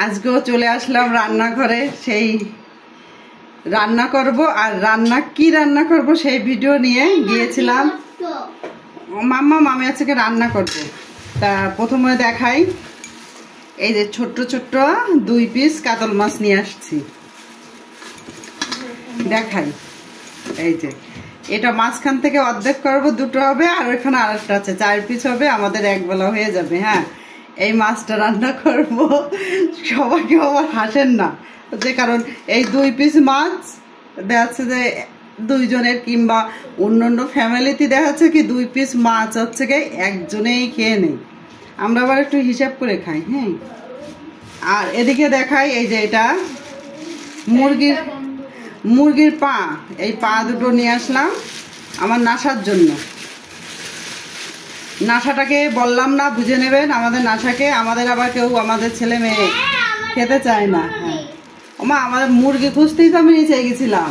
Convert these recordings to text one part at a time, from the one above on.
আজকেও চলে আসলাম রান্নাঘরে। সেই রান্না করব, আর কি রান্না করব সেই ভিডিও নিয়ে গিয়েছিলাম। মামি আজকে রান্না করব। তা প্রথমে দেখাই, এই যে ছোট্ট ছোট্ট 2 পিস কাতল মাছ নিয়ে আসছি। দেখাই, এই যে এটা মাঝখান থেকে অর্ধেক করব, 2টো হবে, আর ওইখানে আরেকটা আছে, 4 পিস হবে, আমাদের একবেলা হয়ে যাবে। হ্যাঁ, এই মাছটা রান্না করব। সবাইকে আবার হাসেন না, যে কারণ এই 2 পিস মাছ দেখা যাচ্ছে যে 2 জনের, কিংবা অন্য ফ্যামিলিতে দেখা যাচ্ছে কি 2 পিস মাছ হচ্ছে কি একজনেই খেয়ে নেই, আমরা আবার একটু হিসাব করে খাই। হ্যাঁ, আর এদিকে দেখাই, এই যে এটা মুরগির পা, এই পা 2টো নিয়ে আসলাম আমার নাসার জন্য। নাসাটাকে বললাম না, বুঝে নেবেন আমাদের নাসাকে। আমাদের আবার কেউ, আমাদের ছেলে মেয়ে খেতে চায় না। হ্যাঁ ওমা, আমাদের মুরগি খুঁজতেই তো আমি নিচে গেছিলাম,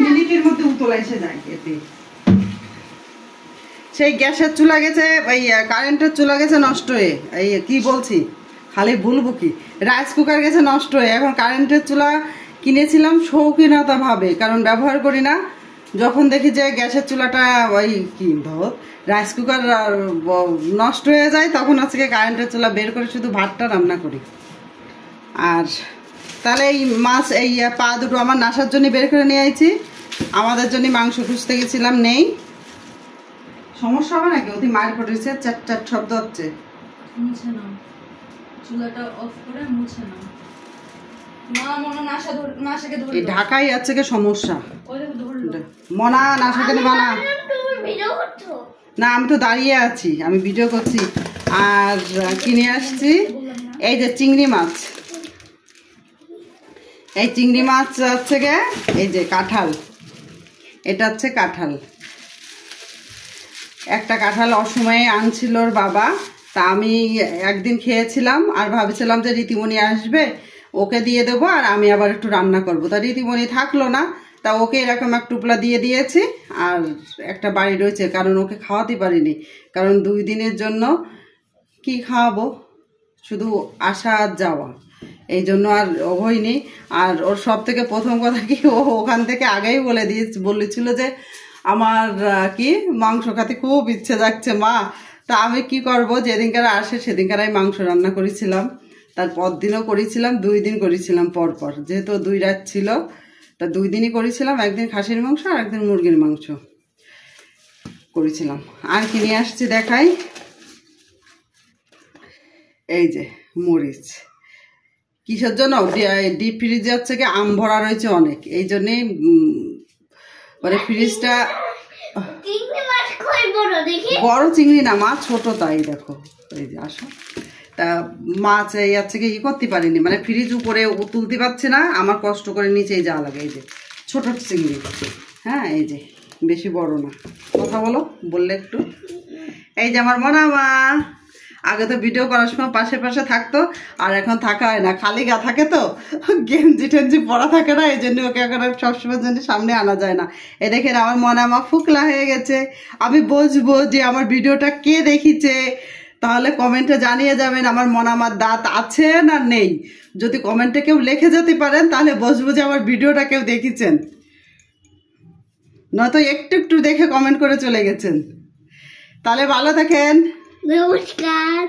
মিনিটের মধ্যে উতলা এসে যায়। এতে সেই গ্যাসের চুলা গেছে, এই কারেন্টের চুলা গেছে নষ্ট হয়ে, এই কি বলছি খালি বলবো কি, রাইস কুকার গেছে নষ্ট হয়ে। এখন কারেন্টের চুলা কিনেছিলাম শৌখিনতা ভাবে, কারণ ব্যবহার করি না। যখন দেখি যে গ্যাসের চুলাটা ওই কি ধর রাইস কুকার নষ্ট হয়ে যায়, তখন আজকে কারেন্টের চুলা বের করে শুধু ভাতটা রান্না করি। আর তাহলে এই মাছ, এই পা 2টো আমার নাসার জন্য বের করে নিয়ে আইছি। আমাদের জন্য মাংস খুঁজতে গেছিলাম, নেই। সমস্যা হবে নাকি? ওদের মায়ের পড়েছে, চাট চাট শব্দ হচ্ছে। মুছে নাও, চুলাটা অফ করে মুছে নাও। মা মনে নাশাকে ধরে ঢাকাই আছে কি সমস্যা? ওই দেখো ধরলো মনা, নাশাকে নেবা না। না, আমি তো দাঁড়িয়ে আছি, আমি ভিডিও করছি। আর কিনে আসছি এই যে চিংড়ি মাছ। এই চিংড়ি মাছ হচ্ছে গে, এই যে কাঁঠাল, এটা হচ্ছে কাঁঠাল। একটা কাঁঠাল অসময়ে আনছিল ওর বাবা, তা আমি একদিন খেয়েছিলাম, আর ভাবছিলাম যে রীতিমণি আসবে, ওকে দিয়ে দেবো, আর আমি আবার একটু রান্না করব। তা রীতিমণি থাকলো না, তা ওকে এরকম এক টুকলা দিয়ে দিয়েছি। আর একটা বাড়ি রয়েছে, কারণ ওকে খাওয়াতে পারিনি, কারণ 2 দিনের জন্য কি খাওয়াবো, শুধু আসা আর যাওয়া, এই জন্য আর হয়নি। আর ওর সব থেকে প্রথম কথা কি, ও ওখান থেকে আগেই বলেছিল যে আমার কি মাংস খেতে খুব ইচ্ছে যাচ্ছে মা। তা আমি কি করব, যেদিনকার আসে সেদিনকার আমি মাংস রান্না করেছিলাম, তার পরদিনও করেছিলাম, 2 দিন করেছিলাম পর পর, যেহেতু 2 রাত ছিল, তা 2 দিনই করেছিলাম। একদিন খাসির মাংস আর একদিন মুরগির মাংস করেছিলাম। আর কি নিয়ে আসছি দেখাই, এই যে মরিচ। কিসের জন্য? ডিপ ফ্রিজে হচ্ছে কি আম ভরা রয়েছে অনেক, এই জন্যেই মানে ফ্রিজটা বড় চিংড়ি না মা, ছোট, তাই দেখো। এই যে আসো, তা মাছ এই হচ্ছে কি করতে পারিনি, মানে ফ্রিজ উপরে তুলতে পারছি না, আমার কষ্ট করে নিচেই যাওয়া লাগে। এই যে ছোট চিংড়ি, হ্যাঁ, এই যে বেশি বড় না। কথা বললে একটু। এই যে আমার মা আগে তো ভিডিও করার সময় পাশে থাকতো, আর এখন থাকা হয় না, খালি গা থাকে তো, গেঞ্জি টেঞ্জি পরা থাকে না, এই জন্য ওকে এখন সবসময় জন্য সামনে আনা যায় না। এই দেখেন আমার মা ফুকলা হয়ে গেছে। আমি বুঝবো যে আমার ভিডিওটা কে দেখিছে, তাহলে কমেন্টে জানিয়ে যাবেন আমার মনামার দাঁত আছে না নেই। যদি কমেন্টে কেউ লিখে যেতে পারেন, তাহলে বুঝবো যে আমার ভিডিওটা কেউ দেখেছেন, নয়তো একটু দেখে কমেন্ট করে চলে গেছেন। তাহলে ভালো থাকেন, নমস্কার।